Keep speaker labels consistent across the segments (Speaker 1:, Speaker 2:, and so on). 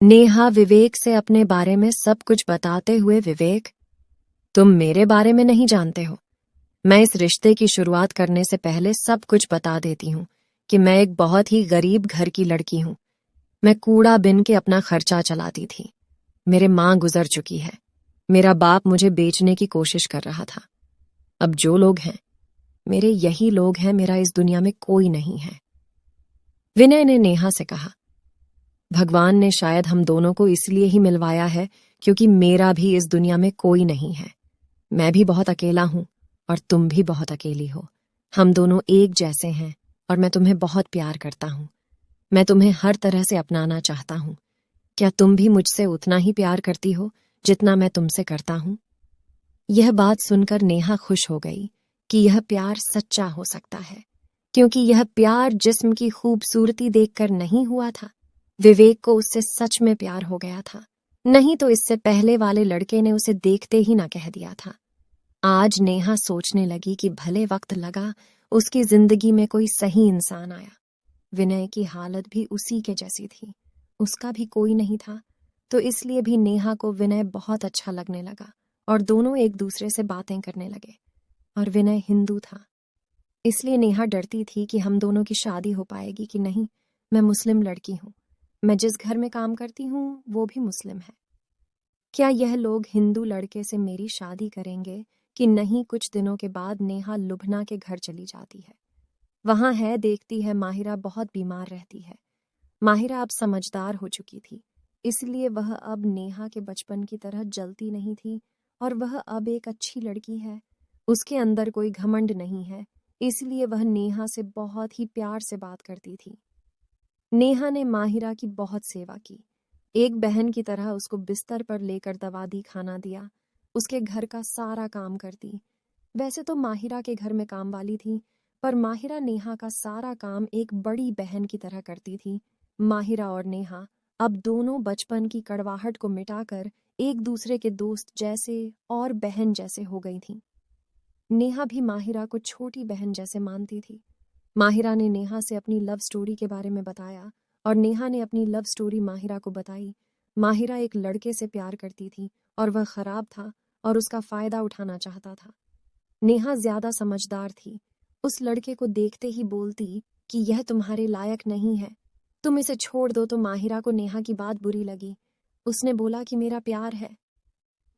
Speaker 1: नेहा विवेक से अपने बारे में सब कुछ बताते हुए, विवेक, तुम मेरे बारे में नहीं जानते हो। मैं इस रिश्ते की शुरुआत करने से पहले सब कुछ बता देती हूँ कि मैं एक बहुत ही गरीब घर की लड़की हूँ। मैं कूड़ा बिन के अपना खर्चा चलाती थी। मेरे माँ गुजर चुकी है। मेरा बाप मुझे बेचने की कोशिश कर रहा था। अब जो लोग हैं, मेरे यही लोग हैं। मेरा इस दुनिया में कोई नहीं है। विनय ने नेहा से कहा, भगवान ने शायद हम दोनों को इसलिए ही मिलवाया है क्योंकि मेरा भी इस दुनिया में कोई नहीं है। मैं भी बहुत अकेला हूं और तुम भी बहुत अकेली हो। हम दोनों एक जैसे हैं और मैं तुम्हें बहुत प्यार करता हूं। मैं तुम्हें हर तरह से अपनाना चाहता हूं। क्या तुम भी मुझसे उतना ही प्यार करती हो जितना मैं तुमसे करता हूं? यह बात सुनकर नेहा खुश हो गई कि यह प्यार सच्चा हो सकता है, क्योंकि यह प्यार जिस्म की खूबसूरती देखकर नहीं हुआ था। विवेक को उससे सच में प्यार हो गया था। नहीं तो इससे पहले वाले लड़के ने उसे देखते ही ना कह दिया था। आज नेहा सोचने लगी कि भले वक्त लगा उसकी जिंदगी में कोई सही इंसान आया। विनय की हालत भी उसी के जैसी थी। उसका भी कोई नहीं था, तो इसलिए भी नेहा को विनय बहुत अच्छा लगने लगा और दोनों एक दूसरे से बातें करने लगे। और विनय हिंदू था, इसलिए नेहा डरती थी कि हम दोनों की शादी हो पाएगी कि नहीं। मैं मुस्लिम लड़की हूँ। मैं जिस घर में काम करती हूँ वो भी मुस्लिम है। क्या यह लोग हिंदू लड़के से मेरी शादी करेंगे कि नहीं? कुछ दिनों के बाद नेहा लुभना के घर चली जाती है। वहां है, देखती है माहिरा बहुत बीमार रहती है। माहिरा अब समझदार हो चुकी थी, इसलिए वह अब नेहा के बचपन की तरह जलती नहीं थी और वह अब एक अच्छी लड़की है। उसके अंदर कोई घमंड नहीं है, इसलिए वह नेहा से बहुत ही प्यार से बात करती थी। नेहा ने माहिरा की बहुत सेवा की। एक बहन की तरह उसको बिस्तर पर लेकर दवा दी, खाना दिया, उसके घर का सारा काम करती। वैसे तो माहिरा के घर में काम वाली थी, पर माहिरा नेहा का सारा काम एक बड़ी बहन की तरह करती थी। माहिरा और नेहा अब दोनों बचपन की कड़वाहट को मिटाकर एक दूसरे के दोस्त जैसे और बहन जैसे हो गई थी। नेहा भी माहिरा को छोटी बहन जैसे मानती थी। माहिरा ने नेहा से अपनी लव स्टोरी के बारे में बताया और नेहा ने अपनी लव स्टोरी माहिरा को बताई। माहिरा एक लड़के से प्यार करती थी और वह खराब था और उसका फायदा उठाना चाहता था। नेहा ज्यादा समझदार थी। उस लड़के को देखते ही बोलती कि यह तुम्हारे लायक नहीं है, तुम इसे छोड़ दो। तो माहिरा को नेहा की बात बुरी लगी। उसने बोला कि मेरा प्यार है।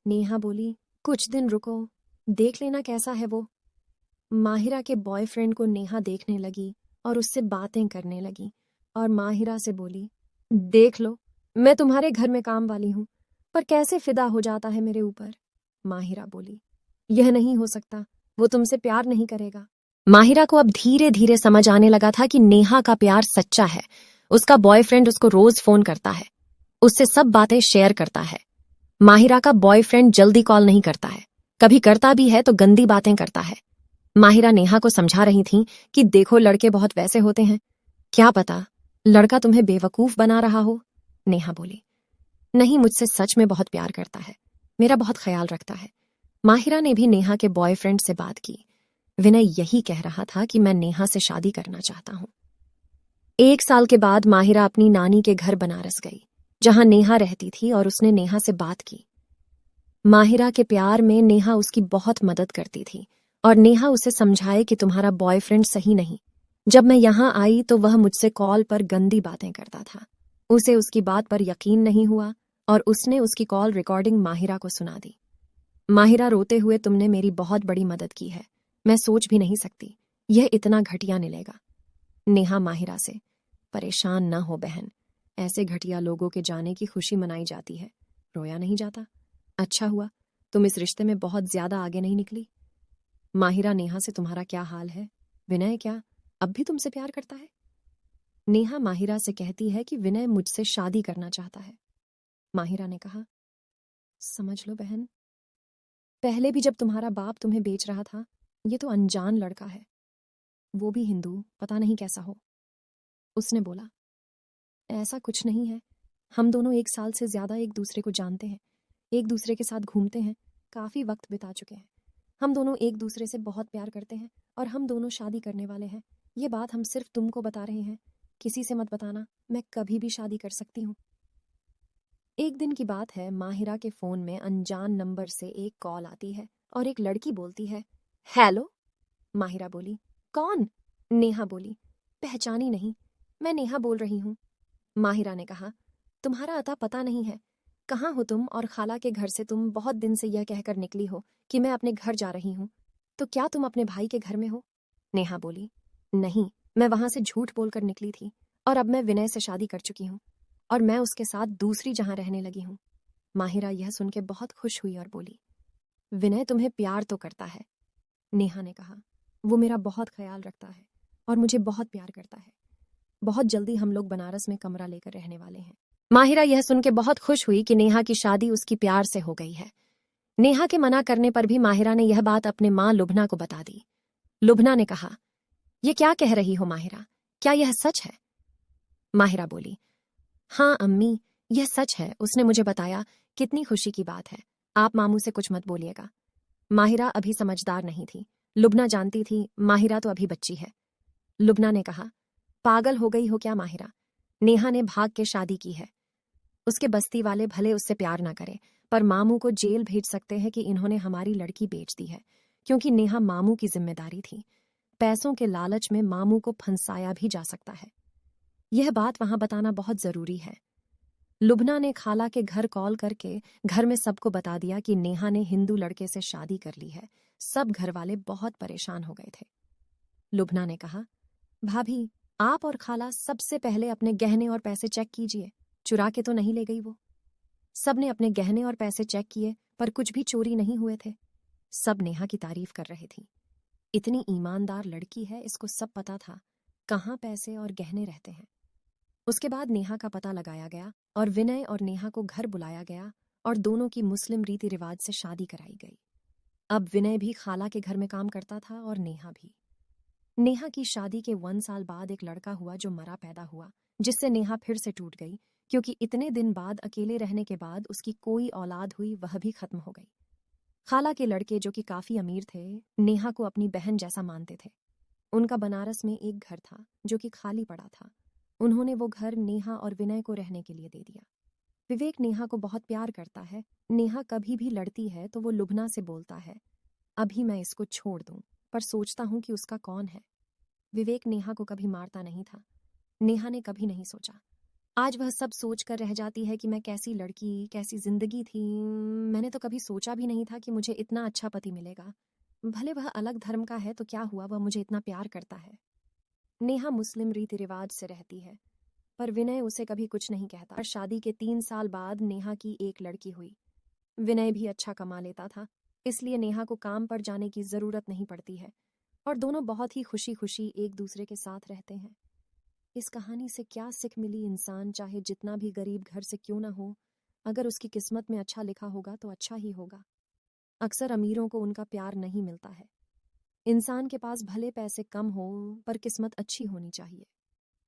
Speaker 1: नेहा बोली, कुछ दिन रुको, देख लेना कैसा है वो। माहिरा के बॉयफ्रेंड को नेहा देखने लगी और उससे बातें करने लगी और माहिरा से बोली, देख लो, मैं तुम्हारे घर में काम वाली हूं, पर कैसे फिदा हो जाता है मेरे ऊपर। माहिरा बोली, यह नहीं हो सकता, वो तुमसे प्यार नहीं करेगा। माहिरा को अब धीरे धीरे समझ आने लगा था कि नेहा का प्यार सच्चा है। उसका बॉयफ्रेंड उसको रोज फोन करता है, उससे सब बातें शेयर करता है। माहिरा का बॉयफ्रेंड जल्दी कॉल नहीं करता है, कभी करता भी है तो गंदी बातें करता है। माहिरा नेहा को समझा रही थी कि देखो, लड़के बहुत वैसे होते हैं, क्या पता लड़का तुम्हें बेवकूफ बना रहा हो। नेहा बोली, नहीं, मुझसे सच में बहुत प्यार करता है, मेरा बहुत ख्याल रखता है। माहिरा ने भी नेहा के बॉयफ्रेंड से बात की। विनय यही कह रहा था कि मैं नेहा से शादी करना चाहता हूं। 1 साल के बाद माहिरा अपनी नानी के घर बनारस गई, जहां नेहा रहती थी, और उसने नेहा से बात की। माहिरा के प्यार में नेहा उसकी बहुत मदद करती थी और नेहा उसे समझाए कि तुम्हारा बॉयफ्रेंड सही नहीं। जब मैं यहां आई तो वह मुझसे कॉल पर गंदी बातें करता था। उसे उसकी बात पर यकीन नहीं हुआ और उसने उसकी कॉल रिकॉर्डिंग माहिरा को सुना दी। माहिरा रोते हुए, तुमने मेरी बहुत बड़ी मदद की है, मैं सोच भी नहीं सकती यह इतना घटिया निकलेगा। नेहा माहिरा से, परेशान न हो बहन, ऐसे घटिया लोगों के जाने की खुशी मनाई जाती है, रोया नहीं जाता। अच्छा हुआ तुम इस रिश्ते में बहुत ज्यादा आगे नहीं निकली। माहिरा नेहा से, तुम्हारा क्या हाल है? विनय क्या अब भी तुमसे प्यार करता है? नेहा माहिरा से कहती है कि विनय मुझसे शादी करना चाहता है। माहिरा ने कहा, समझ लो बहन, पहले भी जब तुम्हारा बाप तुम्हें बेच रहा था, ये तो अनजान लड़का है, वो भी हिंदू, पता नहीं कैसा हो। उसने बोला, ऐसा कुछ नहीं है, हम दोनों 1 साल से ज्यादा एक दूसरे को जानते हैं, एक दूसरे के साथ घूमते हैं, काफी वक्त बिता चुके हैं। हम दोनों एक दूसरे से बहुत प्यार करते हैं और हम दोनों शादी करने वाले हैं। ये बात हम सिर्फ तुमको बता रहे हैं, किसी से मत बताना, मैं कभी भी शादी कर सकती हूँ। एक दिन की बात है, माहिरा के फोन में अनजान नंबर से एक कॉल आती है और एक लड़की बोलती है, हेलो। माहिरा बोली, कौन? नेहा बोली, पहचानी नहीं, मैं नेहा बोल रही हूँ। माहिरा ने कहा, तुम्हारा अता पता नहीं है, कहाँ हो तुम? और खाला के घर से तुम बहुत दिन से यह कहकर निकली हो कि मैं अपने घर जा रही हूँ, तो क्या तुम अपने भाई के घर में हो? नेहा बोली, नहीं, मैं वहां से झूठ बोलकर निकली थी और अब मैं विनय से शादी कर चुकी हूँ और मैं उसके साथ दूसरी जहां रहने लगी हूँ। माहिरा यह सुन के बहुत खुश हुई और बोली, विनय तुम्हें प्यार तो करता है। नेहा ने कहा, वो मेरा बहुत ख्याल रखता है और मुझे बहुत प्यार करता है। बहुत जल्दी हम लोग बनारस में कमरा लेकर रहने वाले हैं। माहिरा यह सुन के बहुत खुश हुई कि नेहा की शादी उसकी प्यार से हो गई है। नेहा के मना करने पर भी माहिरा ने यह बात अपने माँ लुभना को बता दी। लुभना ने कहा, ये क्या कह रही हो माहिरा, क्या यह सच है? माहिरा बोली, हाँ अम्मी, यह सच है, उसने मुझे बताया, कितनी खुशी की बात है। आप मामू से कुछ मत बोलिएगा। माहिरा अभी समझदार नहीं थी, लुभना जानती थी माहिरा तो अभी बच्ची है। लुभना ने कहा, पागल हो गई हो क्या माहिरा? नेहा ने भाग के शादी की है। उसके बस्ती वाले भले उससे प्यार ना करें, पर मामू को जेल भेज सकते हैं कि इन्होंने हमारी लड़की बेच दी है, क्योंकि नेहा मामू की जिम्मेदारी थी। पैसों के लालच में मामू को फंसाया भी जा सकता है। यह बात वहां बताना बहुत जरूरी है। लुभना ने खाला के घर कॉल करके घर में सबको बता दिया कि नेहा ने हिंदू लड़के से शादी कर ली है। सब घर वाले बहुत परेशान हो गए थे। लुभना ने कहा, भाभी, आप और खाला सबसे पहले अपने गहने और पैसे चेक कीजिए, चुरा के तो नहीं ले गई वो। सबने अपने गहने और पैसे चेक किए, पर कुछ भी चोरी नहीं हुए थे। सब नेहा की तारीफ कर रही थी। इतनी ईमानदार लड़की है, इसको सब पता था कहाँ पैसे और गहने रहते हैं। उसके बाद नेहा का पता लगाया गया और विनय और नेहा को घर बुलाया गया और दोनों की मुस्लिम रीति रिवाज से शादी कराई गई। अब विनय भी खाला के घर में काम करता था और नेहा भी। नेहा की शादी के 1 साल बाद एक लड़का हुआ जो मरा पैदा हुआ, जिससे नेहा फिर से टूट गई, क्योंकि इतने दिन बाद अकेले रहने के बाद उसकी कोई औलाद हुई, वह भी खत्म हो गई। खाला के लड़के जो कि काफी अमीर थे, नेहा को अपनी बहन जैसा मानते थे। उनका बनारस में एक घर था जो कि खाली पड़ा था। उन्होंने वो घर नेहा और विनय को रहने के लिए दे दिया। विवेक नेहा को बहुत प्यार करता है। नेहा कभी भी लड़ती है तो वो लुभना से बोलता है, अभी मैं इसको छोड़ दूं, पर सोचता हूं कि उसका कौन है। विवेक नेहा को कभी मारता नहीं था। नेहा ने कभी नहीं सोचा। आज वह सब सोच कर रह जाती है कि मैं कैसी लड़की, कैसी जिंदगी थी। मैंने तो कभी सोचा भी नहीं था कि मुझे इतना अच्छा पति मिलेगा। भले वह अलग धर्म का है तो क्या हुआ, वह मुझे इतना प्यार करता है। नेहा मुस्लिम रीति रिवाज से रहती है, पर विनय उसे कभी कुछ नहीं कहता। और शादी के 3 साल बाद नेहा की एक लड़की हुई। विनय भी अच्छा कमा लेता था, इसलिए नेहा को काम पर जाने की जरूरत नहीं पड़ती है और दोनों बहुत ही खुशी खुशी एक दूसरे के साथ रहते हैं। इस कहानी से क्या सीख मिली? इंसान चाहे जितना भी गरीब घर से क्यों ना हो, अगर उसकी किस्मत में अच्छा लिखा होगा तो अच्छा ही होगा। अक्सर अमीरों को उनका प्यार नहीं मिलता है। इंसान के पास भले पैसे कम हो, पर किस्मत अच्छी होनी चाहिए।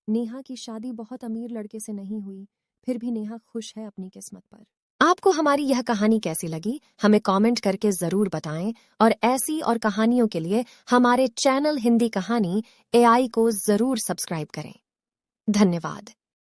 Speaker 1: नेहा की शादी बहुत अमीर लड़के से नहीं हुई, फिर भी नेहा खुश है अपनी किस्मत पर। आपको हमारी यह कहानी कैसी लगी, हमें कमेंट करके जरूर बताएं और ऐसी और कहानियों के लिए हमारे चैनल हिंदी कहानी AI को जरूर सब्सक्राइब करें। धन्यवाद।